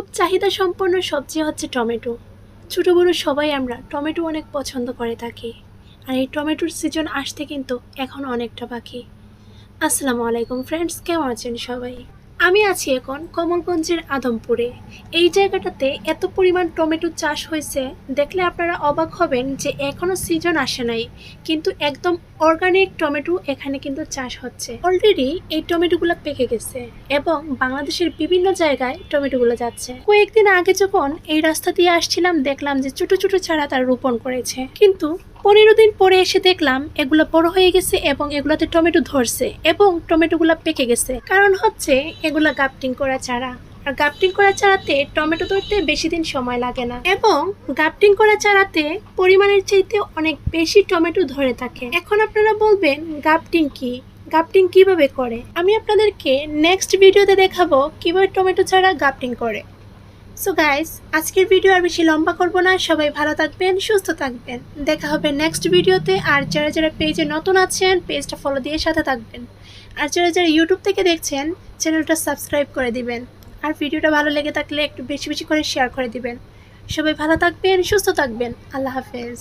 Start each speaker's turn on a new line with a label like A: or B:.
A: খুব চাহিদা সম্পন্ন সবজি হচ্ছে টমেটো। ছোটো বড়ো সবাই আমরা টমেটো অনেক পছন্দ করে থাকি। আর এই টমেটোর সিজন আসতে কিন্তু এখন অনেকটা বাকি। আসসালামু আলাইকুম ফ্রেন্ডস, কেমন আছেন সবাই? আমি আছি এখন কমলগঞ্জের আদমপুরে। এই জায়গাটাতে এত পরিমাণ টমেটো চাষ হয়েছে, দেখলে আপনারা অবাক হবেন যে এখনো সিজন আসে নাই, কিন্তু একদম অর্গানিক টমেটো এখানে কিন্তু চাষ হচ্ছে। অলরেডি এই টমেটোগুলো পেকে গেছে এবং বাংলাদেশের বিভিন্ন জায়গায় টমেটোগুলো যাচ্ছে। কয়েকদিন আগে যখন এই রাস্তা দিয়ে আসছিলাম, দেখলাম যে ছোট ছোট চারা তারা রোপণ করেছে, কিন্তু 15 দিন পরে এসে দেখলাম এগুলো বড় হয়ে গেছে এবং এগুলাতে টমেটো ধরছে এবং টমেটোগুলো পেকে গেছে। কারণ হচ্ছে এগুলা গ্রাফটিং করা চারা, আর গ্রাফটিং করা চারাতে টমেটো ধরতে বেশি দিন সময় লাগে না এবং গ্রাফটিং করা চারাতে পরিমাণের চাইতে অনেক বেশি টমেটো ধরে থাকে। এখন আপনারা বলবেন গ্রাফটিং কি, গ্রাফটিং কিভাবে করে? আমি আপনাদেরকে নেক্সট ভিডিওতে দেখাবো কিভাবে টমেটো চারা গ্রাফটিং করে। সো গাইস, আজকের ভিডিও আর বেশি লম্বা করব না। সবাই ভালো থাকবেন, সুস্থ থাকবেন। দেখা হবে নেক্সট ভিডিওতে। আর যারা যারা পেজে নতুন আছেন, পেজটা ফলো দিয়ে সাথে থাকবেন। আর যারা যারা ইউটিউব থেকে দেখছেন, চ্যানেলটা সাবস্ক্রাইব করে দিবেন। আর ভিডিওটা ভালো লেগে থাকলে একটু বেশি বেশি করে শেয়ার করে দিবেন। সবাই ভালো থাকবেন, সুস্থ থাকবেন। আল্লাহ হাফেজ।